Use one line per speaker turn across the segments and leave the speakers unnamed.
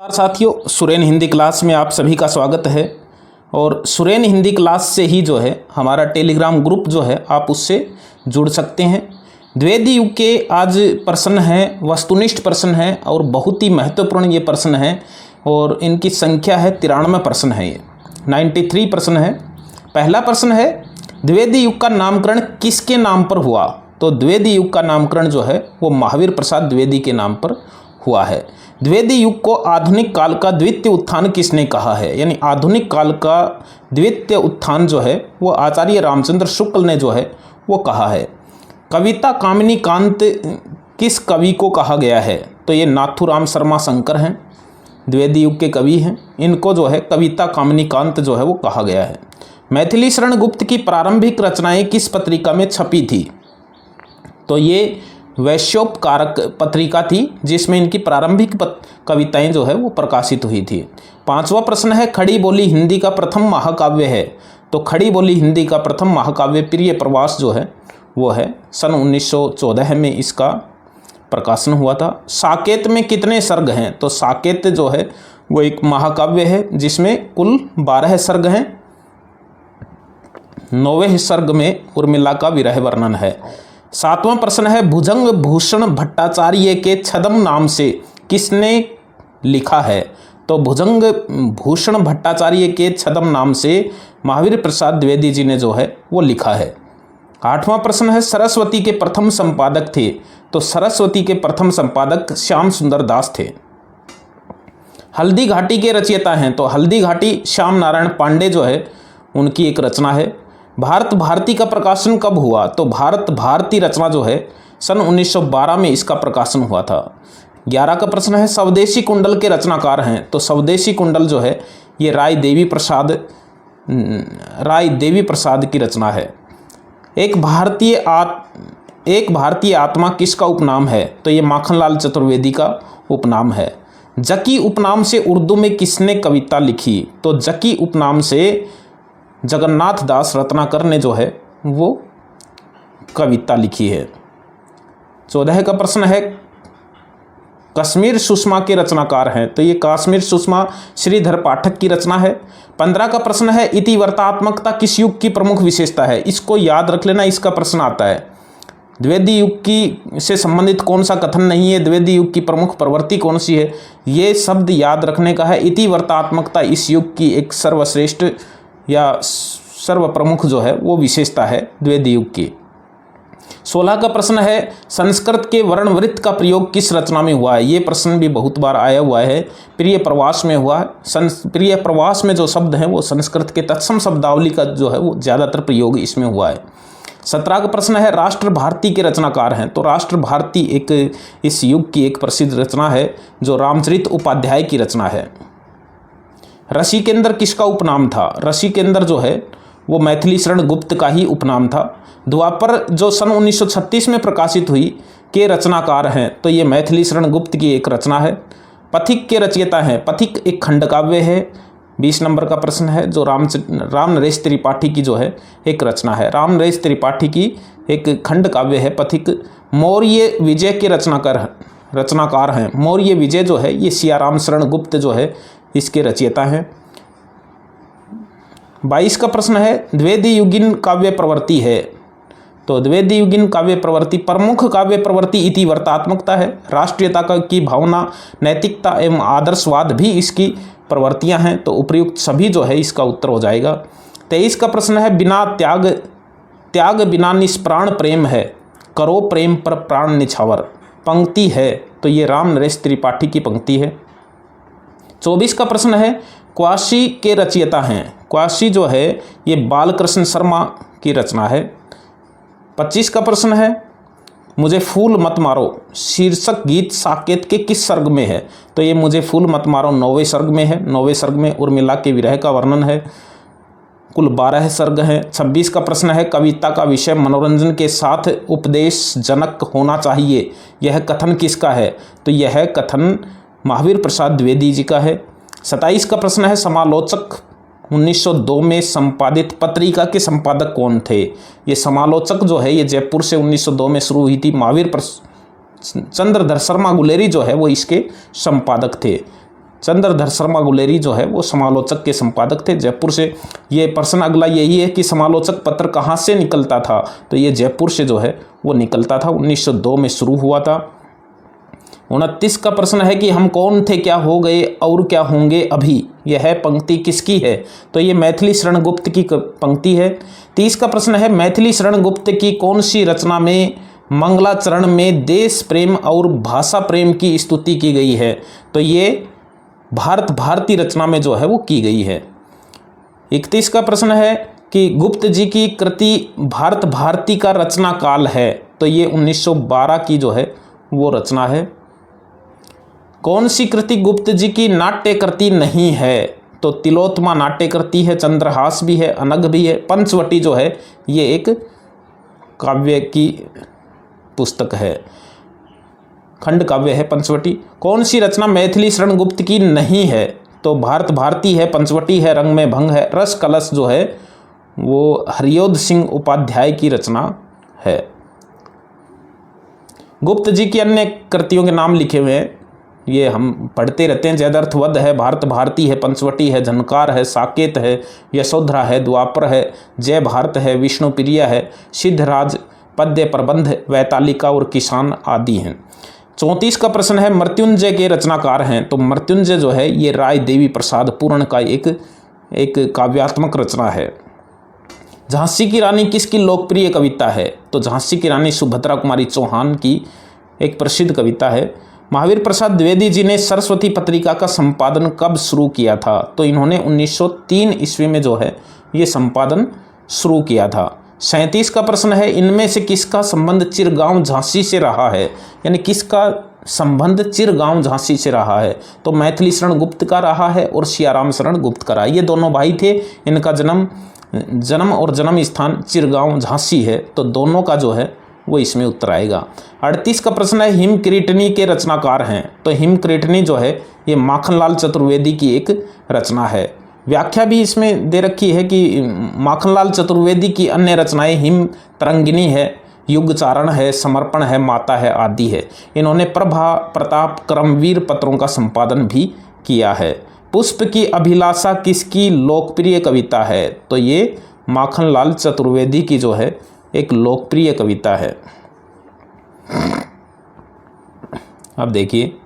नमस्कार साथियों, सुरेन हिंदी क्लास में आप सभी का स्वागत है। और सुरेन हिंदी क्लास से ही जो है हमारा टेलीग्राम ग्रुप जो है आप उससे जुड़ सकते हैं। द्विवेदी युग के आज प्रश्न हैं, वस्तुनिष्ठ प्रश्न हैं और बहुत ही महत्वपूर्ण ये प्रश्न हैं और इनकी संख्या है 93 प्रश्न है। ये 93 प्रश्न है। पहला प्रश्न है, द्विवेदी युग का नामकरण किसके नाम पर हुआ? तो द्विवेदी युग का नामकरण जो है वो महावीर प्रसाद द्विवेदी के नाम पर हुआ है। द्विवेदी युग को आधुनिक काल का द्वितीय उत्थान किसने कहा है? यानी आधुनिक काल का द्वितीय उत्थान जो है वो आचार्य रामचंद्र शुक्ल ने जो है वो कहा है। कविता कामिनी कांत किस कवि को कहा गया है? तो ये नाथूराम शर्मा शंकर हैं, द्विवेदी युग के कवि हैं। इनको जो है कविता कामिनी कांत जो है वो कहा गया है। मैथिली शरण गुप्त की प्रारंभिक रचनाएं किस पत्रिका में छपी थी? तो ये वैश्योपकारक पत्रिका थी जिसमें इनकी प्रारंभिक कविताएं जो है वो प्रकाशित हुई थी। पांचवा प्रश्न है, खड़ी बोली हिंदी का प्रथम महाकाव्य है? तो खड़ी बोली हिंदी का प्रथम महाकाव्य प्रिय प्रवास जो है वो है। सन 1914 में इसका प्रकाशन हुआ था। साकेत में कितने सर्ग हैं? तो साकेत जो है वो एक महाकाव्य है जिसमें कुल 12 सर्ग हैं। 9वें सर्ग में उर्मिला का विरह वर्णन है। सातवां प्रश्न है, भुजंग भूषण भट्टाचार्य के छद्म नाम से किसने लिखा है? तो भुजंग भूषण भट्टाचार्य के छद्म नाम से महावीर प्रसाद द्विवेदी जी ने जो है वो लिखा है। आठवां प्रश्न है, सरस्वती के प्रथम संपादक थे? तो सरस्वती के प्रथम संपादक श्याम सुंदर दास थे। हल्दी घाटी के रचयिता हैं? तो हल्दी घाटी श्याम नारायण पांडे जो है उनकी एक रचना है। भारत भारती का प्रकाशन कब हुआ? तो भारत भारती रचना जो है सन 1912 में इसका प्रकाशन हुआ था। 11 का प्रश्न है, स्वदेशी कुंडल के रचनाकार हैं? तो स्वदेशी कुंडल जो है ये राय देवी प्रसाद की रचना है। एक भारतीय आत्मा किसका उपनाम है? तो ये माखनलाल चतुर्वेदी का उपनाम है। जकी उपनाम से उर्दू में किसने कविता लिखी? तो जकी उपनाम से जगन्नाथ दास रत्नाकर ने जो है वो कविता लिखी है। 14 का प्रश्न है, कश्मीर सुषमा के रचनाकार हैं? तो ये कश्मीर सुषमा श्रीधर पाठक की रचना है। 15 का प्रश्न है, इतिवर्तात्मकता किस युग की प्रमुख विशेषता है? इसको याद रख लेना, इसका प्रश्न आता है। द्विवेदी युग की से संबंधित कौन सा कथन नहीं है? द्विवेदी युग की प्रमुख प्रवृत्ति कौन सी है? ये शब्द याद रखने का है। इतिवर्तात्मकता इस युग की एक सर्वश्रेष्ठ या सर्वप्रमुख जो है वो विशेषता है द्विवेदी युग की। 16 का प्रश्न है, संस्कृत के वर्णवृत्त का प्रयोग किस रचना में हुआ है? ये प्रश्न भी बहुत बार आया हुआ है। प्रिय प्रवास में हुआ है। प्रिय प्रवास में जो शब्द हैं वो संस्कृत के तत्सम शब्दावली का जो है वो ज़्यादातर प्रयोग इसमें हुआ है। 17 का प्रश्न है, राष्ट्र भारती के रचनाकार हैं? तो राष्ट्र भारती एक इस युग की एक प्रसिद्ध रचना है जो रामचरित उपाध्याय की रचना है। ऋषिकेंद्र किसका उपनाम था? ऋषिकेंद्र जो है वो मैथिली शरण गुप्त का ही उपनाम था। द्वापर जो सन 1936 में प्रकाशित हुई के रचनाकार हैं? तो ये मैथिली शरण गुप्त की एक रचना है। पथिक के रचयिता हैं? पथिक एक खंड काव्य है। 20 नंबर का प्रश्न है, जो राम नरेश त्रिपाठी की जो है एक रचना है। राम नरेश त्रिपाठी की एक खंड काव्य है पथिक। मौर्य विजय के रचनाकार हैं? मौर्य विजय जो है ये सियाराम शरण गुप्त जो है इसके रचयिता हैं। 22 का प्रश्न है, द्विवेदी युगीन काव्य प्रवृत्ति है? तो द्विवेदी युगीन काव्य प्रवृत्ति प्रमुख काव्य प्रवृत्ति इतिवर्तात्मकता है। राष्ट्रीयता की भावना, नैतिकता एवं आदर्शवाद भी इसकी प्रवृत्तियां हैं। तो उपयुक्त सभी जो है इसका उत्तर हो जाएगा। 23 का प्रश्न है, बिना त्याग बिना निष्प्राण प्रेम है, करो प्रेम पर प्राण निछावर पंक्ति है? तो ये राम नरेश त्रिपाठी की पंक्ति है। 24 का प्रश्न है, क्वासी के रचयिता हैं? क्वासी जो है ये बालकृष्ण शर्मा की रचना है। 25 का प्रश्न है, मुझे फूल मत मारो शीर्षक गीत साकेत के किस सर्ग में है? तो ये मुझे फूल मत मारो 9वें सर्ग में है। 9वें सर्ग में उर्मिला के विरह का वर्णन है। कुल 12 सर्ग हैं। 26 का प्रश्न है, कविता का विषय मनोरंजन के साथ उपदेशजनक होना चाहिए, यह कथन किसका है? तो यह कथन महावीर प्रसाद द्विवेदी जी का है। 27 का प्रश्न है, समालोचक 1902 में संपादित पत्रिका के संपादक कौन थे? ये समालोचक जो है ये जयपुर से 1902 में शुरू हुई थी। महावीर चंद्रधर शर्मा गुलेरी जो है वो इसके संपादक थे। चंद्रधर शर्मा गुलेरी जो है वो समालोचक के संपादक थे जयपुर से। ये प्रश्न अगला यही है कि समालोचक पत्र कहाँ से निकलता था, तो ये जयपुर से जो है वो निकलता था, 1902 में शुरू हुआ था। 29 का प्रश्न है कि हम कौन थे क्या हो गए और क्या होंगे अभी, यह पंक्ति किसकी है, तो ये मैथिली शरण गुप्त की पंक्ति है। 30 का प्रश्न है मैथिली शरण गुप्त की कौन सी रचना में मंगलाचरण में देश प्रेम और भाषा प्रेम की स्तुति की गई है, तो ये भारत भारती रचना में जो है वो की गई है। 31 का प्रश्न है कि गुप्त जी की कृति भारत भारती का रचना काल है, तो ये 1912 की जो है वो रचना है। कौन सी कृति गुप्त जी की नाट्य कृति नहीं है, तो तिलोत्तमा नाट्य कृति है, चंद्रहास भी है, अनग भी है, पंचवटी जो है ये एक काव्य की पुस्तक है, खंड काव्य है पंचवटी। कौन सी रचना मैथिली शरण गुप्त की नहीं है, तो भारत भारती है, पंचवटी है, रंग में भंग है, रस कलश जो है वो हरियोध सिंह उपाध्याय की रचना है। गुप्त जी की अन्य कृतियों के नाम लिखे हुए हैं, ये हम पढ़ते रहते हैं। जयद्रथवध है, भारत भारती है, पंचवटी है, झनकार है, साकेत है, यशोधरा है, द्वापर है, जय भारत है, विष्णुप्रिया है, सिद्धराज, पद्य प्रबंध, वैतालिका और किसान आदि हैं। 34 का प्रश्न है मृत्युंजय के रचनाकार हैं, तो मृत्युंजय जो है ये राय देवी प्रसाद पूर्ण का एक काव्यात्मक रचना है। झांसी की रानी किसकी लोकप्रिय कविता है, तो झांसी की रानी सुभद्रा कुमारी चौहान की एक प्रसिद्ध कविता है। महावीर प्रसाद द्विवेदी जी ने सरस्वती पत्रिका का संपादन कब शुरू किया था, तो इन्होंने 1903 ईस्वी में जो है ये संपादन शुरू किया था। 37 का प्रश्न है इनमें से किसका संबंध चिरगांव झांसी से रहा है, यानी किसका संबंध चिरगांव झांसी से रहा है, तो मैथिली शरण गुप्त का रहा है और सियाराम शरण गुप्त का रहा है। ये दोनों भाई थे, इनका जन्म और जन्म स्थान चिरगांव झांसी है, तो दोनों का जो है वो इसमें उत्तर आएगा। 38 का प्रश्न है हिमक्रीटनी के रचनाकार हैं, तो हिमक्रीटनी जो है ये माखनलाल चतुर्वेदी की एक रचना है। व्याख्या भी इसमें दे रखी है कि माखनलाल चतुर्वेदी की अन्य रचनाएं हिम तरंगिनी है, युगचारण है, समर्पण है, माता है आदि है। इन्होंने प्रभा प्रताप क्रमवीर पत्रों का संपादन भी किया है। पुष्प की अभिलाषा किसकी लोकप्रिय कविता है, तो ये माखनलाल चतुर्वेदी की जो है एक लोकप्रिय कविता है। अब देखिए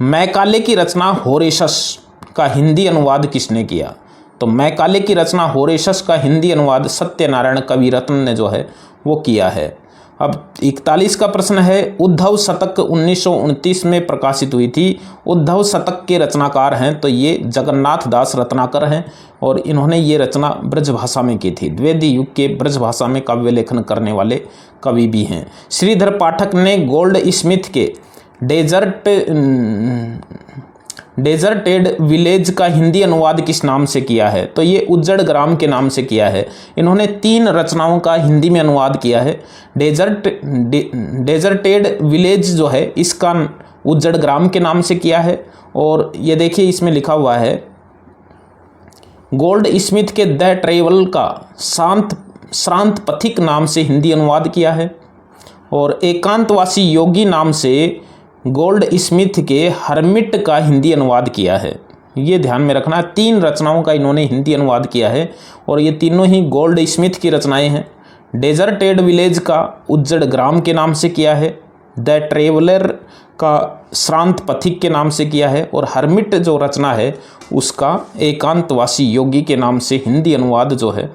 मैकाले की रचना होरेशस का हिंदी अनुवाद किसने किया, तो मैकाले की रचना होरेशस का हिंदी अनुवाद सत्यनारायण कविरत्न ने जो है वो किया है। अब 41 का प्रश्न है उद्धव शतक 1929 में प्रकाशित हुई थी, उद्धव शतक के रचनाकार हैं, तो ये जगन्नाथ दास रत्नाकर हैं और इन्होंने ये रचना ब्रजभाषा में की थी। द्विवेदी युग के ब्रजभाषा में काव्य लेखन करने वाले कवि भी हैं। श्रीधर पाठक ने गोल्ड स्मिथ के डेजर्टेड विलेज का हिंदी अनुवाद किस नाम से किया है, तो ये उज्जड़ ग्राम के नाम से किया है। इन्होंने 3 रचनाओं का हिंदी में अनुवाद किया है। डेजर्टेड विलेज जो है इसका उज्जड़ ग्राम के नाम से किया है, और ये देखिए इसमें लिखा हुआ है गोल्ड स्मिथ के द ट्रेवल का श्रांत पथिक नाम से हिंदी अनुवाद किया है, और एकांतवासी योगी नाम से गोल्ड स्मिथ के हर्मिट का हिंदी अनुवाद किया है। ये ध्यान में रखना, 3 रचनाओं का इन्होंने हिंदी अनुवाद किया है और ये तीनों ही गोल्ड स्मिथ की रचनाएं हैं। डेजर्टेड विलेज का उज्जड़ ग्राम के नाम से किया है, द ट्रेवलर का श्रांत पथिक के नाम से किया है, और हर्मिट जो रचना है उसका एकांतवासी योगी के नाम से हिंदी अनुवाद जो है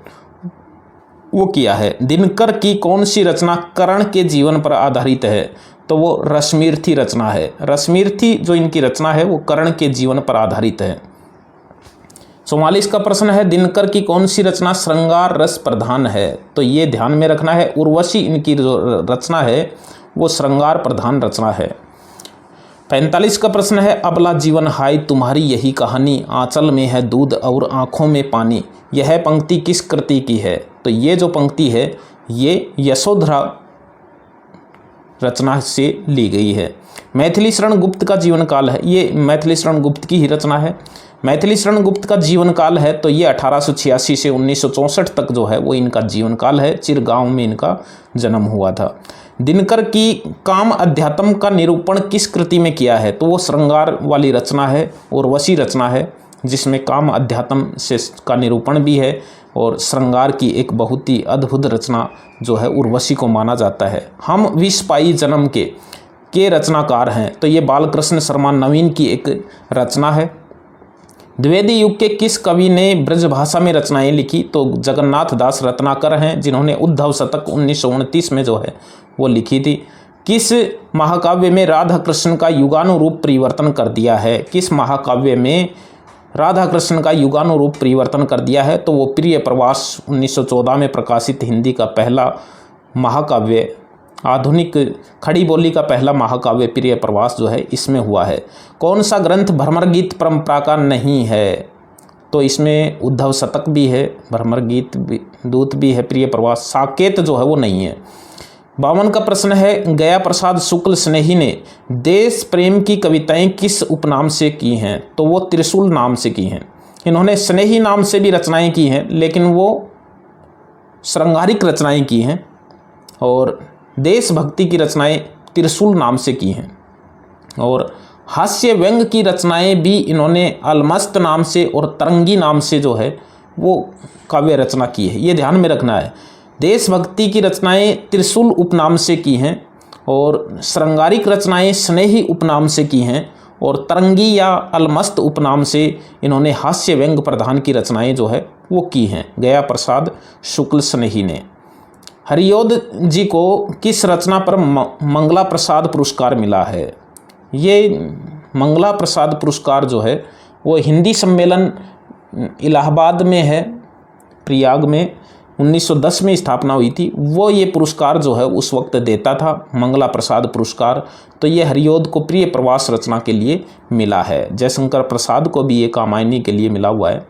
वो किया है। दिनकर की कौन सी रचना कर्ण के जीवन पर आधारित है, तो वो रश्मिरथी रचना है। रश्मिरथी जो इनकी रचना है वो कर्ण के जीवन पर आधारित है। 44 का प्रश्न है दिनकर की कौन सी रचना श्रृंगार रस प्रधान है, तो ये ध्यान में रखना है उर्वशी इनकी जो रचना है वो श्रृंगार प्रधान रचना है। 45 का प्रश्न है अबला जीवन हाय तुम्हारी यही कहानी, आंचल में है दूध और आँखों में पानी, यह पंक्ति किस कृति की है, तो ये जो पंक्ति है ये यशोधरा रचना से ली गई है। मैथिली शरण गुप्त का जीवन काल है, ये मैथिली शरण गुप्त की ही रचना है। मैथिली शरण गुप्त का जीवन काल है तो ये 1886 से 1964 तक जो है वो इनका जीवन काल है। चिरगांव में इनका जन्म हुआ था। दिनकर की काम अध्यात्म का निरूपण किस कृति में किया है? तो वो श्रृंगार वाली रचना है, उर्वशी रचना है, जिसमें काम अध्यात्म से का निरूपण भी है और श्रृंगार की एक बहुत ही अद्भुत रचना जो है उर्वशी को माना जाता है। हम विष पाई जन्म के रचनाकार हैं, तो ये बालकृष्ण शर्मा नवीन की एक रचना है। द्विवेदी युग के किस कवि ने ब्रजभाषा में रचनाएं लिखी? तो जगन्नाथ दास रत्नाकर हैं, जिन्होंने उद्धव शतक 1929 में जो है वो लिखी थी। किस महाकाव्य में राधा कृष्ण का युगानुरूप परिवर्तन कर दिया है? किस महाकाव्य में राधा कृष्ण का युगानुरूप परिवर्तन कर दिया है? तो वो प्रिय प्रवास 1914 में प्रकाशित हिंदी का पहला महाकाव्य, आधुनिक खड़ी बोली का पहला महाकाव्य प्रिय प्रवास जो है इसमें हुआ है। कौन सा ग्रंथ भ्रमर गीत परंपरा का नहीं है? तो इसमें उद्धव शतक भी है, भ्रमर गीत भी, दूत भी है, प्रिय प्रवास, साकेत जो है वो नहीं है। 52 का प्रश्न है, गया प्रसाद शुक्ल स्नेही ने देश प्रेम की कविताएं किस उपनाम से की हैं? तो वो त्रिशूल नाम से की हैं। इन्होंने स्नेही नाम से भी रचनाएं की हैं, लेकिन वो श्रृंगारिक रचनाएं की हैं, और देशभक्ति की रचनाएं त्रिशूल नाम से की हैं। और हास्य व्यंग की रचनाएं भी इन्होंने अलमस्त नाम से और तरंगी नाम से जो है वो काव्य रचना की है, ये ध्यान में रखना है। देशभक्ति की रचनाएं त्रिशूल उपनाम से की हैं, और श्रृंगारिक रचनाएं स्नेही उपनाम से की हैं, और तरंगी या अलमस्त उपनाम से इन्होंने हास्य व्यंग प्रधान की रचनाएं जो है वो की हैं, गया प्रसाद शुक्ल स्नेही ने। हरियोध जी को किस रचना पर मंगला प्रसाद पुरस्कार मिला है? ये मंगला प्रसाद पुरस्कार जो है वो हिंदी सम्मेलन इलाहाबाद में है, प्रयाग में 1910 में स्थापना हुई थी, वो ये पुरस्कार जो है उस वक्त देता था, मंगला प्रसाद पुरस्कार। तो ये हरियोध को प्रिय प्रवास रचना के लिए मिला है। जयशंकर प्रसाद को भी ये कामायनी के लिए मिला हुआ है।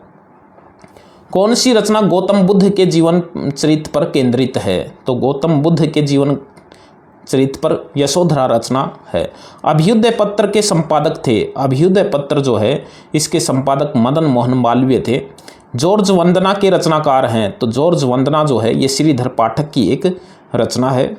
कौन सी रचना गौतम बुद्ध के जीवन चरित्र पर केंद्रित है? तो गौतम बुद्ध के जीवन चरित्र पर यशोधरा रचना है। अभ्युदय पत्र के संपादक थे, अभ्युदय पत्र जो है इसके संपादक मदन मोहन मालवीय थे। जॉर्ज वंदना के रचनाकार हैं, तो जॉर्ज वंदना जो है ये श्रीधर पाठक की एक रचना है।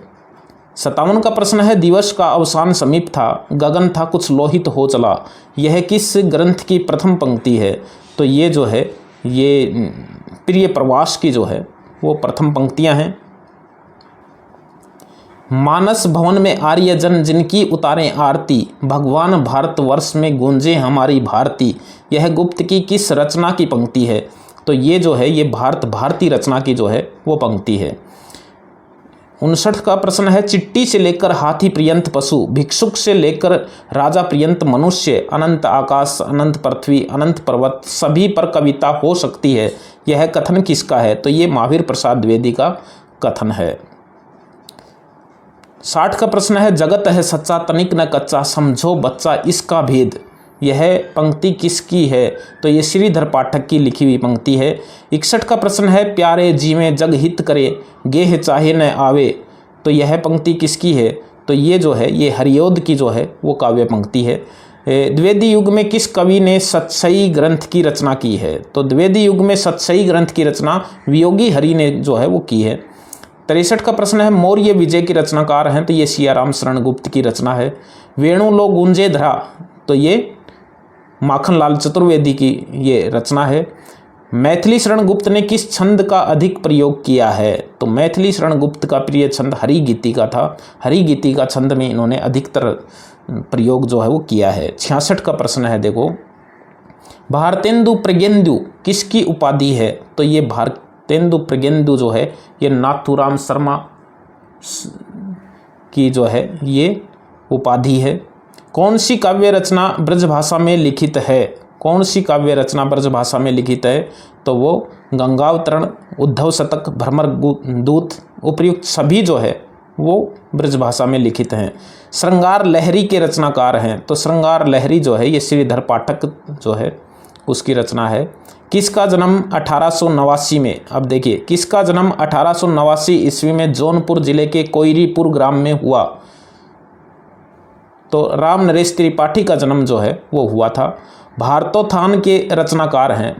57 का प्रश्न है, दिवस का अवसान समीप था, गगन था कुछ लोहित हो चला, यह किस ग्रंथ की प्रथम पंक्ति है? तो ये जो है ये प्रिय प्रवास की जो है वो प्रथम पंक्तियां हैं। मानस भवन में आर्यजन जिनकी उतारें आरती, भगवान भारतवर्ष में गूंजे हमारी भारती, यह गुप्त की किस रचना की पंक्ति है? तो ये जो है ये भारती रचना की जो है वो पंक्ति है। 59 का प्रश्न है, चिट्टी से लेकर हाथी पर्यंत पशु, भिक्षुक से लेकर राजा पर्यंत मनुष्य, अनंत आकाश, अनंत पृथ्वी, अनंत पर्वत, सभी पर कविता हो सकती है, यह कथन किसका है? तो ये महावीर प्रसाद द्विवेदी का कथन है। 60 का प्रश्न है, जगत है सच्चा तनिक न कच्चा, समझो बच्चा इसका भेद, यह पंक्ति किसकी है? तो ये श्रीधर पाठक की लिखी हुई पंक्ति है। 61 का प्रश्न है, प्यारे जीवें जग हित करे, गेह चाहे न आवे, तो यह पंक्ति किसकी है? तो ये जो है ये हरियोध की जो है वो काव्य पंक्ति है। द्विवेदी युग में किस कवि ने सतसई ग्रंथ की रचना की है? तो द्विवेदी युग में सतसई ग्रंथ की रचना वियोगी हरि ने जो है वो की है। 63 का प्रश्न है, मौर्य विजय की रचनाकार हैं, तो ये सियाराम शरण गुप्त की रचना है। वेणु लो गूंजे धरा, तो ये माखनलाल चतुर्वेदी की ये रचना है। मैथिली शरण गुप्त ने किस छंद का अधिक प्रयोग किया है? तो मैथिली शरण गुप्त का प्रिय छंद हरिगीति का था, हरिगीति का छंद में इन्होंने अधिकतर प्रयोग जो है वो किया है। 66 का प्रश्न है, देखो, भारतेंदु प्रज्ञेंदु किसकी उपाधि है? तो ये भारतेंदु प्रज्ञेंदु जो है ये नाथूराम शर्मा की जो है ये उपाधि है। कौन सी काव्य रचना ब्रजभाषा में लिखित है? कौन सी काव्य रचना ब्रजभाषा में लिखित है? तो वो गंगावतरण, उद्धव शतक, भ्रमर दूत, उपर्युक्त सभी जो है वो ब्रजभाषा में लिखित हैं। श्रृंगार लहरी के रचनाकार हैं, तो श्रृंगार लहरी जो है ये श्रीधर पाठक जो है उसकी रचना है। किसका जन्म 1889 में, अब देखिए, किसका जन्म 1889 ईस्वी में जौनपुर जिले के कोयरीपुर ग्राम में हुआ? तो राम नरेश त्रिपाठी का जन्म जो है वो हुआ था। भारतोत्थान के रचनाकार हैं,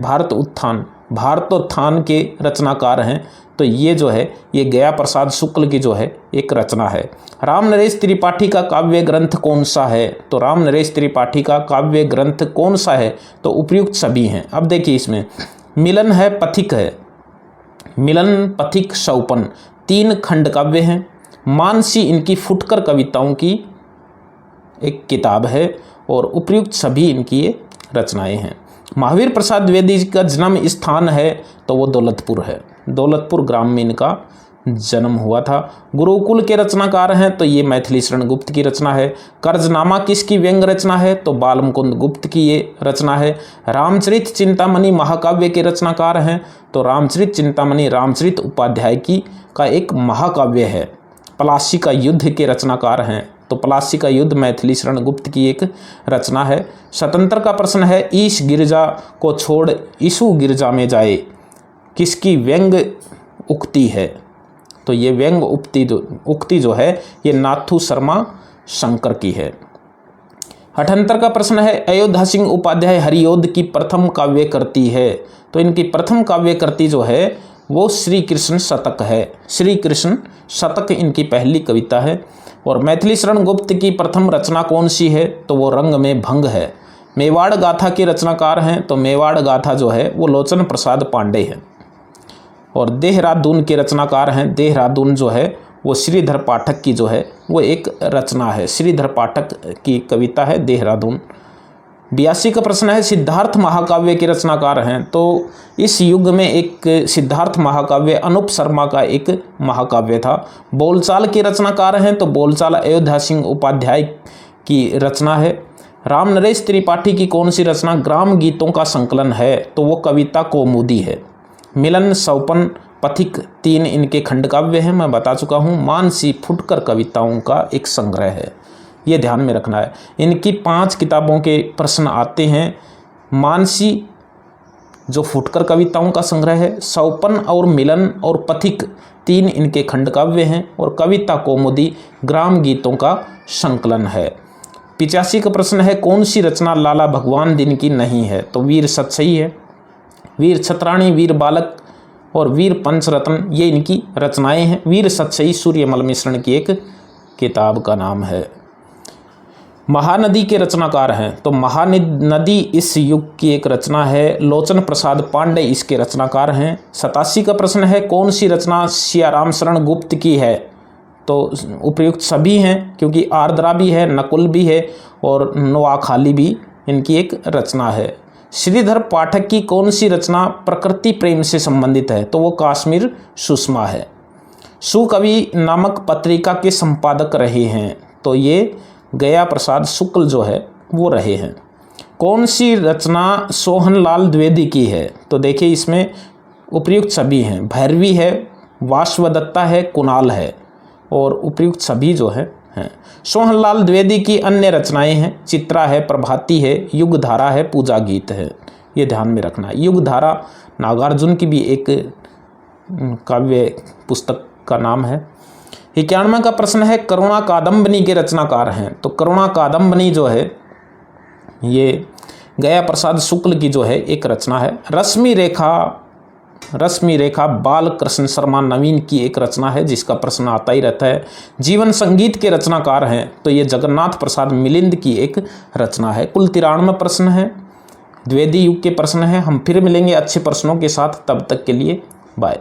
भारतोत्थान के रचनाकार हैं, तो ये जो है ये गया प्रसाद शुक्ल की जो है एक रचना है। राम नरेश त्रिपाठी का काव्य ग्रंथ कौन सा है? तो राम नरेश त्रिपाठी का काव्य ग्रंथ कौन सा है? तो उपयुक्त सभी हैं। अब देखिए इसमें मिलन है, पथिक है, मिलन, पथिक, शौपन 3 खंड काव्य हैं। मानसी इनकी फुटकर कविताओं की एक किताब है और उपयुक्त सभी इनकी ये रचनाएं हैं। महावीर प्रसाद द्विवेदी जी का जन्म स्थान है तो वो दौलतपुर है, दौलतपुर ग्राम में इनका जन्म हुआ था। गुरुकुल के रचनाकार हैं तो ये मैथिली शरण गुप्त की रचना है। कर्जनामा किसकी व्यंग रचना है? तो बाल मुकुंद गुप्त की ये रचना है। रामचरित चिंतामणि महाकाव्य के रचनाकार हैं तो रामचरित चिंतामणि रामचरित उपाध्याय की का एक महाकाव्य है। पलासी का युद्ध के रचनाकार हैं तो पलासी का युद्ध मैथिली शरण गुप्त की एक रचना है। स्वतंत्र का प्रश्न है, ईश गिरजा को छोड़ ईशु गिरजा में जाए किसकी व्यंग उक्ति है? तो ये व्यंग उक्ति जो है ये नाथू शर्मा शंकर की है। 78 का प्रश्न है, अयोध्या सिंह उपाध्याय हरिओद की प्रथम काव्य कृति है। तो इनकी प्रथम काव्य कृति जो है वो श्री कृष्ण शतक है। श्री कृष्ण शतक इनकी पहली कविता है। और मैथिली शरण गुप्त की प्रथम रचना कौन सी है? तो वो रंग में भंग है। मेवाड़ गाथा के रचनाकार हैं तो मेवाड़ गाथा जो है वो लोचन प्रसाद पांडे हैं। और देहरादून के रचनाकार हैं, देहरादून जो है वो श्रीधर पाठक की जो है वो एक रचना है। श्रीधर पाठक की कविता है देहरादून। 82 का प्रश्न है, सिद्धार्थ महाकाव्य के रचनाकार हैं तो इस युग में एक सिद्धार्थ महाकाव्य अनूप शर्मा का एक महाकाव्य था। बोलचाल के रचनाकार हैं तो बोलचाल अयोध्या सिंह उपाध्याय की रचना है। राम नरेश त्रिपाठी की कौन सी रचना ग्राम गीतों का संकलन है? तो वो कविता कौमुदी है। मिलन, शौपन, पथिक 3 इनके खंड काव्य हैं, मैं बता चुका हूँ। मानसी फुटकर कविताओं का एक संग्रह है, ये ध्यान में रखना है। इनकी 5 किताबों के प्रश्न आते हैं। मानसी जो फुटकर कविताओं का संग्रह है, शौपन और मिलन और पथिक 3 इनके खंड काव्य हैं और कविता कौमुदी ग्राम गीतों का संकलन है। 85 का प्रश्न है, कौन सी रचना लाला भगवान दिन की नहीं है? तो वीर सतसई है। वीर छत्राणी, वीर बालक और वीर पंचरत्न ये इनकी रचनाएं हैं। वीर सतसई सूर्यमल मिश्रण की एक किताब का नाम है। महानदी के रचनाकार हैं तो महानदी इस युग की एक रचना है। लोचन प्रसाद पांडे इसके रचनाकार हैं। 87 का प्रश्न है, कौन सी रचना सियाराम शरण गुप्त की है? तो उपयुक्त सभी हैं क्योंकि आर्द्रा भी है, नकुल भी है और नोआखाली भी इनकी एक रचना है। श्रीधर पाठक की कौन सी रचना प्रकृति प्रेम से संबंधित है? तो वो कश्मीर सुषमा है। सुकवि नामक पत्रिका के संपादक रहे हैं तो ये गया प्रसाद शुक्ल जो है वो रहे हैं। कौन सी रचना सोहनलाल द्विवेदी की है? तो देखिए इसमें उपयुक्त सभी हैं। भैरवी है, वासवदत्ता है, कुणाल है और उपयुक्त सभी जो है हैं। सोहनलाल द्विवेदी की अन्य रचनाएं हैं, चित्रा है, प्रभाती है, युगधारा है, पूजा गीत है, ये ध्यान में रखना है। युगधारा नागार्जुन की भी एक काव्य पुस्तक का नाम है। 91 का प्रश्न है, करुणा कादम्बनी के रचनाकार हैं तो करुणा कादम्बनी जो है ये गया प्रसाद शुक्ल की जो है एक रचना है। रश्मि रेखा बाल कृष्ण शर्मा नवीन की एक रचना है जिसका प्रश्न आता ही रहता है। जीवन संगीत के रचनाकार हैं तो ये जगन्नाथ प्रसाद मिलिंद की एक रचना है। कुल 93 प्रश्न है, द्विवेदी युग के प्रश्न हैं। हम फिर मिलेंगे अच्छे प्रश्नों के साथ, तब तक के लिए बाय।